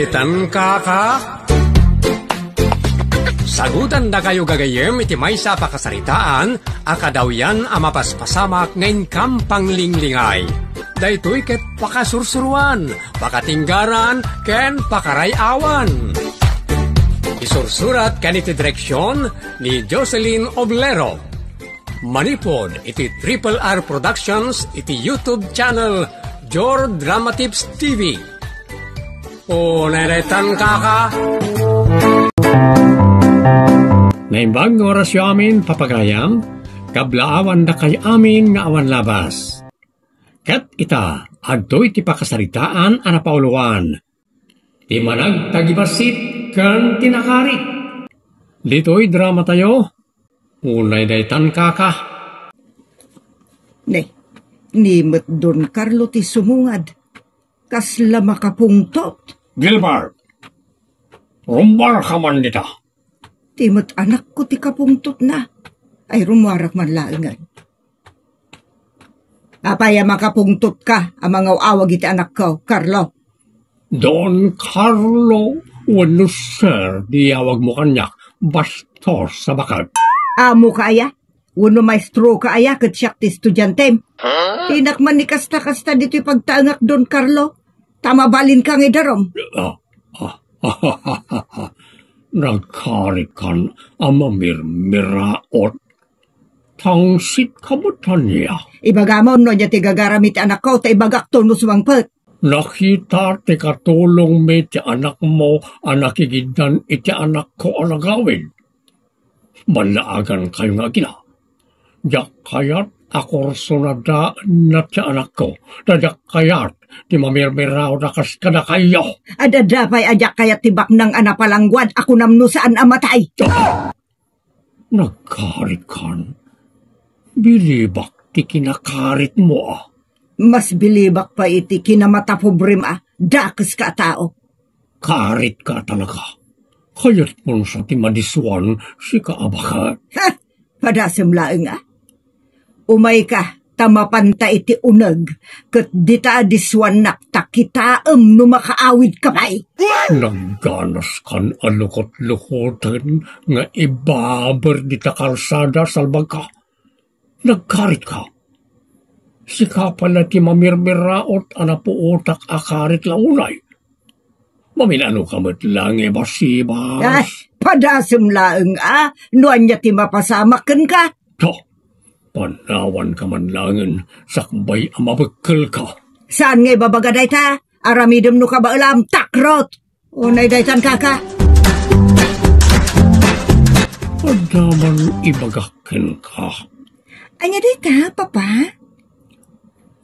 Nadaytan ka? Sagutan na kayo gagayem iti maysa pakasaritaan, akadaw yan amapaspasamak ngayon kampang linglingay. Daytoy ket pakasursuruan, pakatinggaran, ken pakarayawan. Isursurat kaniti direksyon ni Jocelyn Oblero. Manipod iti Triple R Productions iti YouTube channel Jor Drama Tips TV. O nadaytan ka? Naimbag ng orasyo amin papagayam, kablaawan na kay amin nga awan labas. Kat ita, agto'y ti pakasaritaan anapauluan. Ti manag tagibasit kan tinakarit. Dito'y drama tayo, unay daytan ka. Nimot Don Carlo ti sumungad. Kasla makapungtot. Gilbert, rumbar ka man dita. Timot anak ko ti kapungtot na. Ay rumarak man laangan. Apaya makapungtot ka, ang mga awag iti anak ko, Carlo. Don Carlo, wano sir, di awag mo kanyak, bastos sa bakag. Amo ka aya? Wano maestro ka aya, kat siyak ti estudyante. Tinakman ni kasta-kasta dito pagtaangak, Don Carlo. Tamabalin ka nga darom. Nagkarikan ang mamirmiraot. Tangsit kamutan niya. Ibagamon no niya tigagaramit anak ko, ta ibagak to no sumangpet. Nakita ti katulong me ti anak mo, anak igidan iti anak ko alagawin. Malaagan kayo nga gina. Yak kayat ako sunada na ti anak ko. Dadak kayat ti mamirmiraw na kaskada kayo. Adadapay ajak kayat tibak ng anapalangguad, ako namno saan amatay. Nagkarikan. Bilibak ti kinakarit mo ah. Mas bilibak pa iti kinamatapobrim dakes ka tao. Karit ka talaga. Kayat mo sa ti madiswan si kaabakat. Ha! Padasem laeng Umay ka, tamapanta iti uneg, kat dita diswan naktakitaem no makaawid kamay. Nagganas kan alukot-lukoten nga ibaber dita kalsada salbag ka. Nagkarit ka. Sika pala ti mamirmiraot anapuotak akarit launay. Maminano ka matlang basibas. Padasem laeng nuan niya ti mapasamaken ka. To, panawan ka man langan, sakbay amabagkal ka. Saan nga babagaday ta? Aramidem no ka ba alam, takrot. Unay daytan kaka. Padaman ibagakin ka. Anya dita, papa?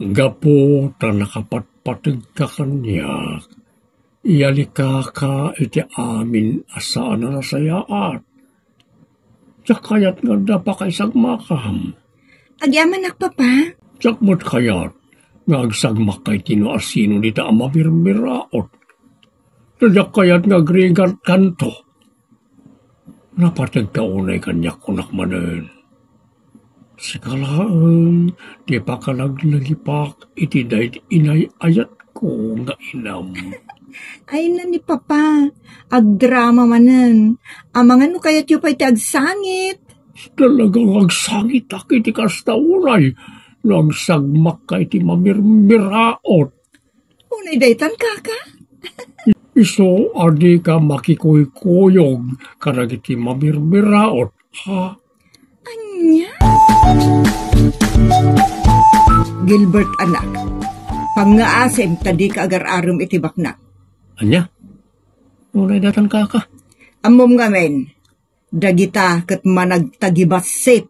Gapo ta nakapatpatag ka kanya. Iyalika ka iti amin asaan na nasayaat. Tsakayat nga dapa kay sagmakam. Agyaman nak, papa? Tsakmot kayat nga agsagmak kay tino asino dita ang mabirmiraot. Tadyak kayat nga agrigat kanto. Napatag kaunay kanya kunak manen. Sikalaan, di pa ka naglagipak, iti dahil inay ayat ko nga inam. Ay na ni papa, agdrama manen. Amangan no kaya't yu pa iti agsangit. Talagang agsangit ak iti kastaunay, nagsagmak ka iti mamirmiraot. Unay daytan kaka? Iso, adi ka makikoy-koyog, karag iti mamirmiraot, ha? Anya? Gilbert anak, pangaasem tadi ka agar-arum iti bakna. Anya? Unay datan kaka? Amom ngamen, dagita kat managtagibasit.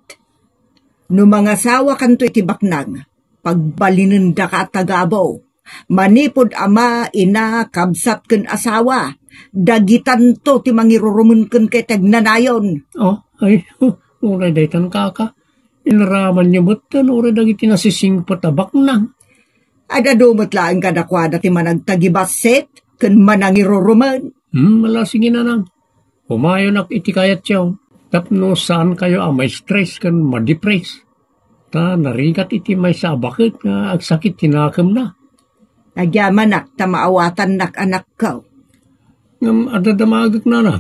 No mga sawa kanto iti baknang, pagbalinin da ka tagabaw, manipod ama, ina, kabsat ken asawa, dagitan to ti mangirurumun ken kay tagnanayon. Oh, ay, unay daytan kaka. Inaraman niya ba't oray dagiti nasising patabak na? Ada dumot laang kadakwada ti managtagibasit ken manangiruruman. Malasing inanang. Humayon ak iti kayat siyaw. Tapno saan kayo may stress kan ma-depress. Ta narigat iti may sabakit nga agsakit tinakam na. Nagyaman nak ta maawatan nak anak ko. ngam adadamagak na na.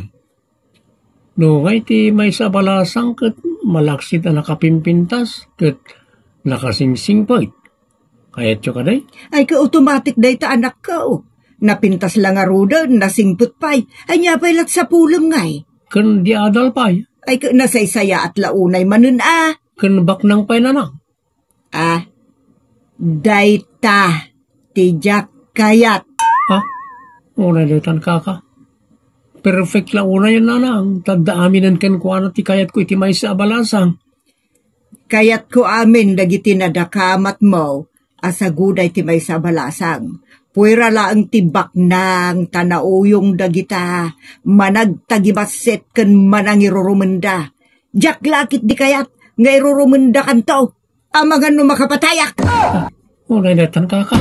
No, ngay ti may sabalasang kat malaksit na nakapimpintas kat nakasingsing pa. Kaya tiyo ka day? Ay ka-automatic day ta anak ko. Napintas lang nga ruda, nasingput pa'y. Ay niya pa'y lat sa pulong ngay. Kan di adal pa'y. Ay ka nasaysaya at launay manun Kan baknang pa'y nanang. Dayta, tijak kayat. Ha? Una daytan kaka. Perfect lang una yan nanang. Taddaaminan kan kuha na ti kayat ko iti may sa abalasang. Kayat ko amin dagiti nadakamat mo. Asaguday ti may sa balasang. Puwera laang tibak ng tanauyong dagita, managtagibaset ken manangirurumenda. Jak lakit di kayat, nga irurumenda kanto, amangan no makapatayak. Unay datan kaka.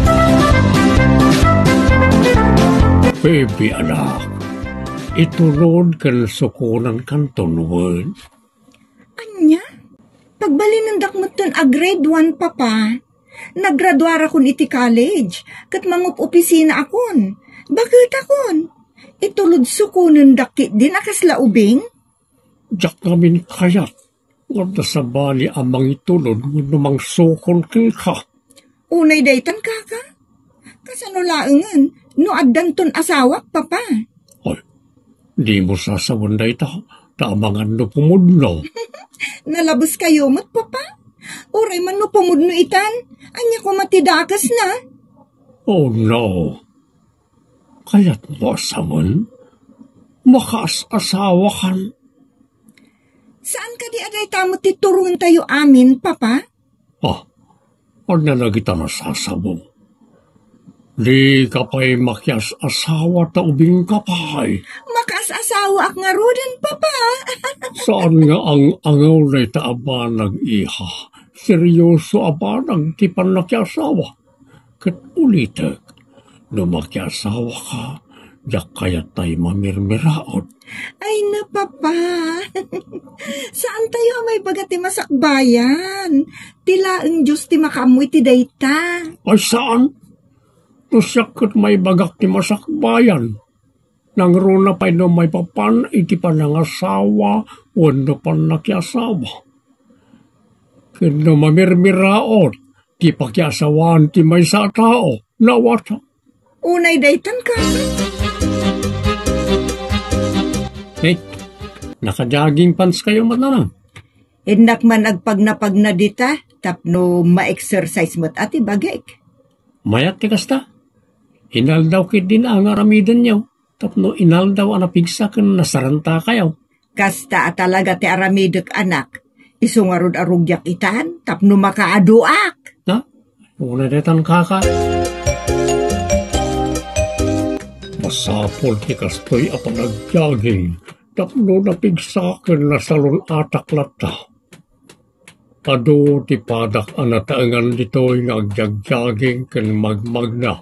Baby anak, itulod kan sukunan kanton word. Anya? Pagbalinandak mo ton a grade 1 papa. Naggraduara kon iti college, kat mangup opisina akon. Bakit akon? Itulod sukunan dakit din akas laubing? Jak namin kayat. Wala sa bali amang itulod numang sukon ka. Unay daytan kaka. Kasano laengan, no addan ton asawak papa. Ay, di mo sasawan na ita. Taamangan no pumudno. Nalabos kayo mo't papa? Oray man no pumudno itan. Anya ko matidakas na. Oh no. Kaya't mo asaman? Makas-asawa kan. Saan ka di aday tamo titurungan tayo amin, papa? Ano na kita nasasabong? Di ka pa'y makias-asawa ta ubing ka pa'y. Makas-asawa ak nga roden, papa. Saan nga ang angaw na itaaba nag-iha? Seryoso aba nang tipan nakiasawa. Kat ulitek, no makiasawa ka, diyak kaya tayo mamirmiraot. Ay na, papa. Saan tayo may bagati masakbayan? Tila ang Diyos ti makamoy ti dayta. Ay saan? Tusyak may bagak ti masakbayan. Nang runa pa'y no may papan, iti pa nangasawa, wano pan nakiasawa. Kano mamirmiraot, ti pakiasawaan ti may sa tao, nawata. Unay daytan ka. Hey, nakajaging pants kayo mananang. Indak man agpagnapag na dita, tapno ma-exercise mo't ati bagay. Mayat ti kasta. Inaldaw kit din ang aramidan niyo. Tapno inaldaw ang napigsakan nasaranta kayo. Kasta talaga ti aramidek anak. Isungarod arugyak itan, tapno makaaduak. Na? Una detan kaka. Masapol ti kastoy at nagjaging. Tapno napigsakan na salon atak lata. Ado ti padak anataangan dito'y nagjagjaging kan magmagna.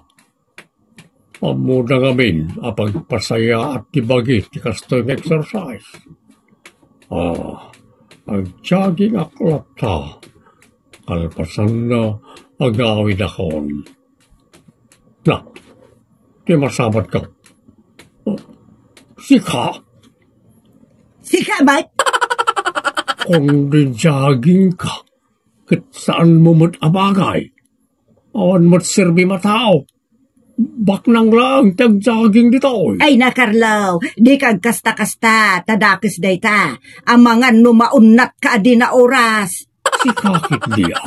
Amo na ngamin apagpasaya at tibagi ti kastoy ng exercise. Ang-jogging aklata. Kalpasan na agawid akon. Na, di masabat ka. Sika. Sika ba? Kung di jogging ka, kit saan mo mo't abagay? Awan mo't sirbi matao. Baknang lang tag-jogging dito. Ay na, Carlo, di kag kasta-kasta, tadakis dayta. Amangan no maunat ka di na oras. Si kakit diya.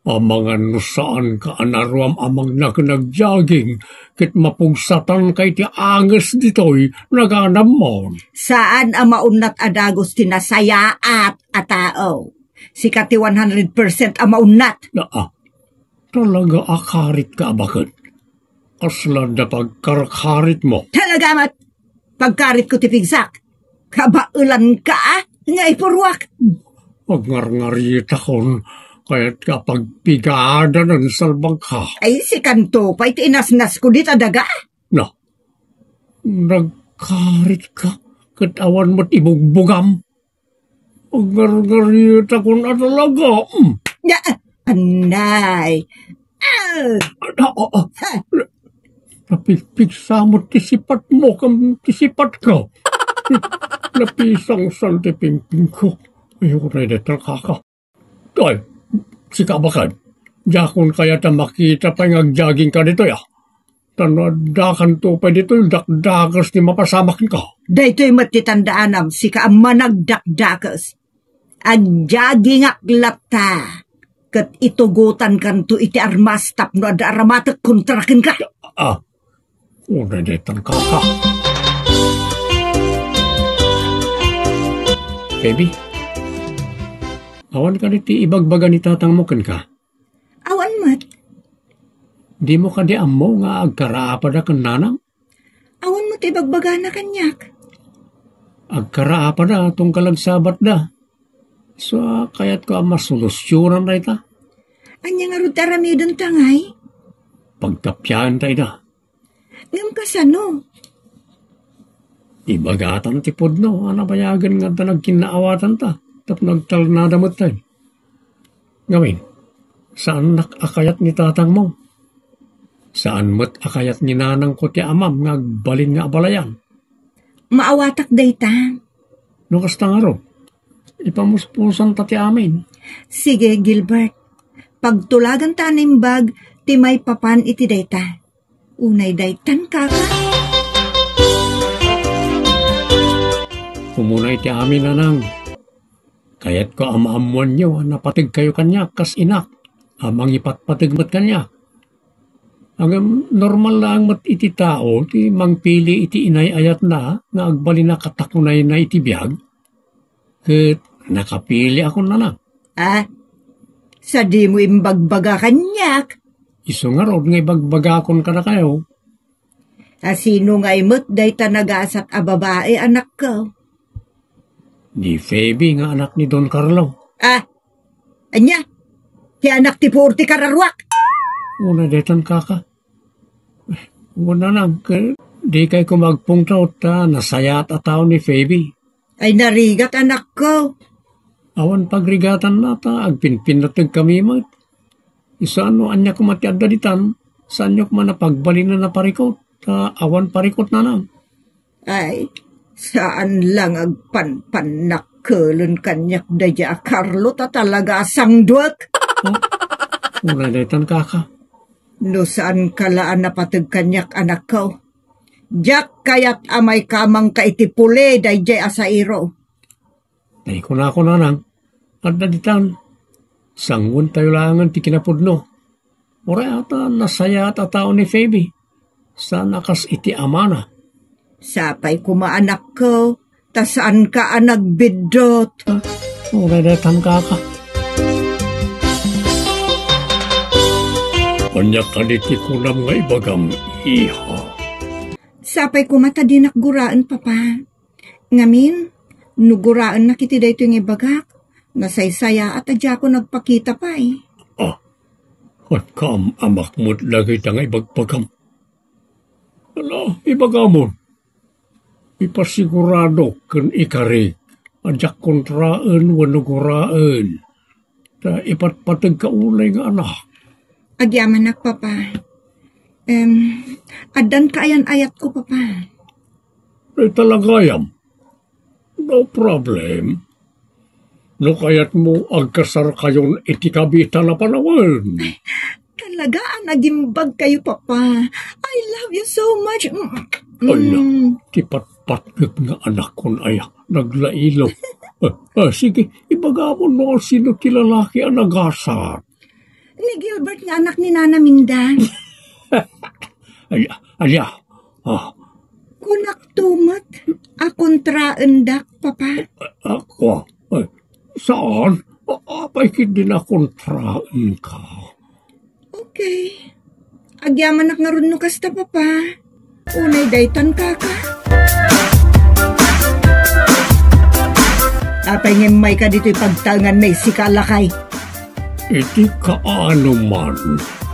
Amangan no saan ka anaruam amang nag-jogging, kit mapugsatan kay ti anges dito'y naganam mo. Saan ang maunat adagos tinasaya at atao? Sikati 100% ang maunat. Talaga akarit ka bakit? Kaslan na pagkarakarit mo. Talaga mat, pagkarit ko tipigsak. Kabaulan ka, nga ipurwak. Magngar-ngarit akon, kaya't kapag pigada ng salbang ka. Ay, si Kanto pa'y tinasnas ko dito daga. Na, nagkarit ka, katawan mo't ibugbugam. Magngar-ngarit akon na talaga. Ya, anay. Napigpigsa mo tisipat mo kang tisipat ko. Napisang salde pingping ko. Ayun na detal kaka. Ay, si kabakan. Jakon kaya ta makita pa yung agjaging ka dito ya. Tanadakan to pa dito yung dakdakas ni mapasamakin ka. Daytoy matitandaan si managdakdakas. Agjaging aklata. Kat itugutan kan to iti armas tapno ada aramatek kontrakin ka. Una detan kaka. Baby, awan ka diti ibagbaga ni tatang mo kan ka. Awan mat. Di mo ka di amo nga agkaraapa da kan nanang? Awan mo ti bagbaga na kanyak. Agkaraapa da tong kalagsabat da. So, kaya't ko ang masolusyonan na ita. Anya nga rod taramidon tangay? Pagkapyaan tayo da. Ngam kasano? Ibagatan ti podno, anabayagan nga ta nagkinaawatan ta, tap nagtalnadamot tayo. Gawin, saan nakakayat ni tatang mo? Saan mo't akayat ni nanang ko ti amam nga agbalin nga abalayan? Maawatak dayta. No kasta nga ro, ipamuspusan ta ti amin. Sige, Gilbert. Pagtulagan ta nimbag, ti may papan iti dayta. Unay daytan kaka. Kumunay ti amin nanang. Kaya't ko amaamuan nyo, napatig kayo kanya, kas inak. Amang ipatpatigmat kanya. Ang normal lang mat iti tao, ti mangpili iti inay ayat na, nga agbali na katakunay na iti biyag. Kat nakapili ako nanang. Sa di mo imbagbaga kanyak. Iso nga rod nga ibagbagakon ka na kayo. Sino nga imot dayta nagasat a babae anak ko? Di Feby nga anak ni Don Carlo. Anya? Ti anak ti Purti kararwak? Una detan kaka. Una nang, di kay kumagpungtaw ta, nasayat ataw ni Feby. Ay narigat anak ko. Awan pagrigatan na ta, agpinpinatag kami mat. Isano anya kumatiad daditan, saan nyo kumanapagbali na naparikot, ta awan parikot na lang. Ay, saan lang agpanpanakkelun kanyak daya Carlo ta talaga sangduak? Una detan kaka. No saan kalaan napatag kanyak anak ko? Jak kayat amay kamang kaitipule dayjay asairo. Tay ko na ako nanang, at daditan. Sangun tayo langan ti kinapudno. Ora ata nasaya at atao ni Feby. Sa nakas iti amana. Sapay kumaanak ko, ta saan ka nagbidot? Ora detan kaka. Kanya kaniti kunam nga ibagam iha. Sapay kumata din nakguraan, papa. Ngamin, nuguraan na kiti dayto yung ibagak. Nasaysaya at adya ko nagpakita pa eh. At kam amak mo't lagay ta nga ibagpagam. Ala, ibagamon. Ipasigurado kan ikarig. Adyak kontraan wanuguraan. Ta ipatpatag kaulay nga anak. Agyaman nak, papa. Adan kaayan ayat ko, papa. Ay talagayam. No problem. No kaya't mo agkasar kayon iti kabita na panawan. Talaga nagimbag kayo, papa. I love you so much. Ala, tipatpatgag nga anak kon aya, naglailo. Sige, ibagamo no sino ti lalaki ang nagasat. Ni Gilbert nga anak ni Nana Mindan. Alya. Kunak tumat, akontraan dak, papa. Ako? Saan? Apay din akontraan ka. Okay. Agyaman nak nga rin no kasta, papa. Unay daytan kaka. Apay ngemmay ka dito'y pagtangan may sikalakay. Iti kaano man,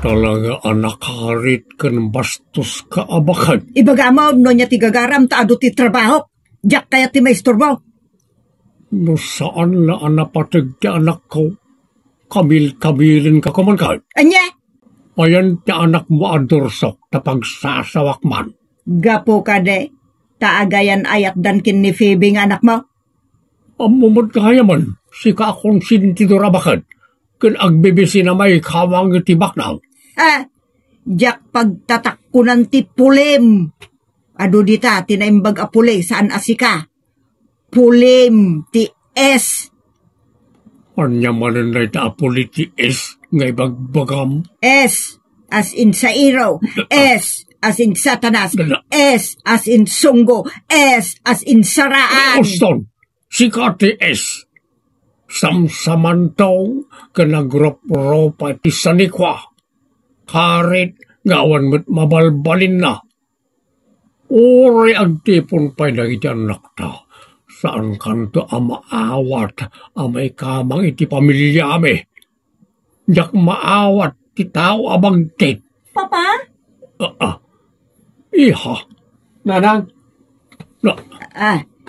talaga anakarit kan bastos ka abakan. Ibagamaw no niya tigagaram taado ti trabaho. Diyak kaya ti may istorbo. No saan na anapatag ti anak ko? Kamil-kamilin ka kuman ka. Anya? Ayan ti anak mo adursok na pagsasawak man. Gapo ka de, taagayan ayat dan kin ni Phoebe nga anak mo. Amumod kaya man, sika akong sinitidura bakit, kan agbibisi na may kawang tibak na. Jak pagtatakkunan ti pulim. Ado dita, tinaimbag a puli, saan asika? Pulim, ti S. Anya manan na ita apuli ti S, ngay bagbagam. S as in Sairo, S as in Satanas, S as in Sunggo, S as in Saraan. Oston, sika ti S. Samsamantaw, kanagrop-ropa ti sanikwa. Karit, ngawan mo't mabalbalin na. Uri ang tipon pa'y nagiti anak ta. Saan kanto ang maawat amay kamang iti pamilya ame. Yak maawat ti tao abang tit. Papa? Iha. Nanang? No.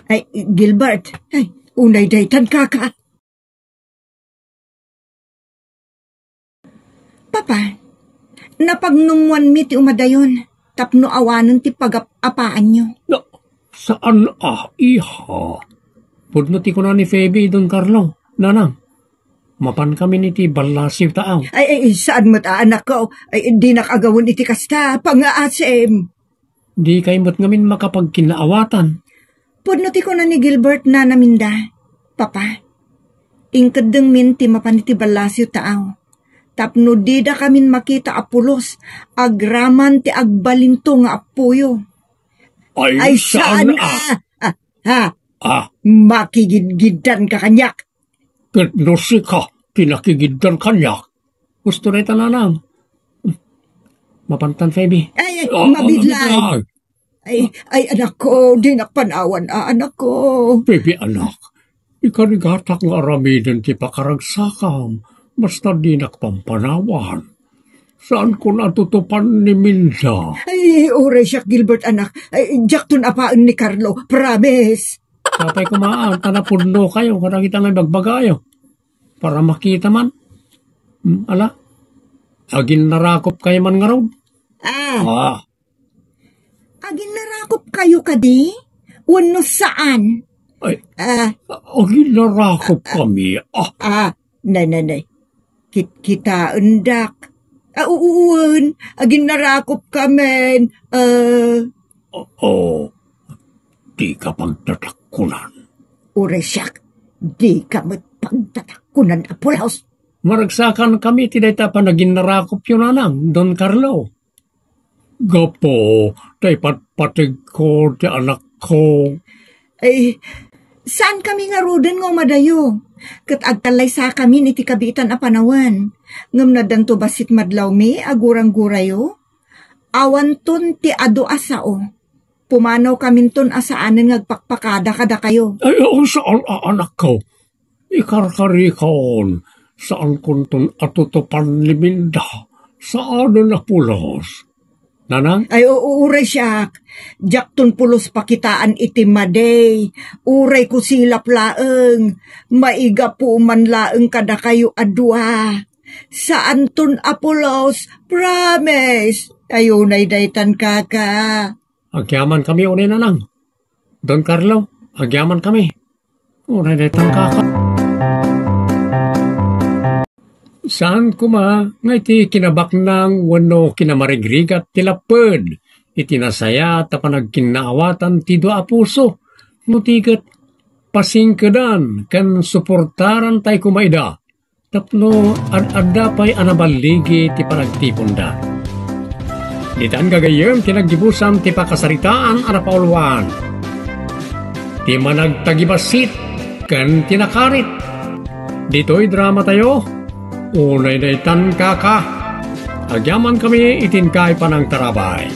Ay, Gilbert. Ay, unay daytan kaka. Papa, napagnungwan mi ti umadayon, tapno awanan ti pag-apaan nyo. No. Saan iha? Pudno ti ko na ni Phoebe Don Carlo. Nanang, mapan kami ni ti balasiw taaw. Ay, saan mo't anak ko? Ay, di nakagawin iti kasta, pang-aasim. Di kayo mo't ngamin makapagkinaawatan. Pudno ti ko na ni Gilbert na naminda. Papa, ingkadeng min ti mapan iti balasiw taaw. Tapno di da kamin makita apulos, agraman ti agbalinto nga apuyo. Ay saan makigidgidan ka kanyak. Ketnosi ka, tinakigiddan kanyak. Gusto na ita nanang. Mapantan, Phoebe. Ay, mabidlay. Ay, anak ko, di nakpanawan, anak ko. Phoebe, anak, ikarigatak nga aramidin ti pakaragsakam, basta di nakpampanawan. Saan ko natutupan ni Minda? Ay, ore siya, Gilbert, anak. Ay, jakton apaan ni Carlo, promise. Tapay kumaan, tanapundo kayo, kada kita ngay bagbagayo. Para makita man. Ala, agin narakop kayo man nga raw. Agin narakop kayo kadi? Wano saan? Ay, agin narakop kami. Nay. Kita undak. Uwan, agin narakop kami. Di ka pagtatakunan. Uresyak, di ka pagtatakunan, Apolaus. Maragsakan kami, tidayta pa naging narakop yun nanang, Don Carlo. Gapo, tay patpatig ko, ti anak ko. Ay, saan kami nga roden nga madayo? Kat agtalay sa kami iti kabitan a panawan. Ngam na danto basit madlaw mi, agurang gurayo. Awan ton ti ado asao. Pumanaw kami ton asaanan ngagpakpakada kada kayo. Ay, saan anak ko? Ikarkarikon, saan kunton atutupan ni Minda? Saan na pulos? Nanang? Ay, uray siyak. Jakton pulos pakitaan iti maday. Uray ko silap laeng. Maiga po man laeng kada kayo adwa. Saan ton apulos? Promise. Ayunay daytan kaka. Agyaman kami unay nanang. Don Carlo, agyaman kami. Unay daytan kaka. Saan kuma nga iti kinabak ng wano kinamarigrigat tilapad, iti nasaya tapan nagkinaawatan ti doa puso, mutigat pasingkadan kan suportaran tay kumaida, tapno ad-adda pa'y anabaligi ti panagtipunda. Ditaan gagayem tinagdibusan ti pakasaritaan anapauluan. Ti managtagibasit kan tinakarit. Dito'y drama tayo. Unay daytan kaka. Agyaman kami itinkay pa ng tarabay.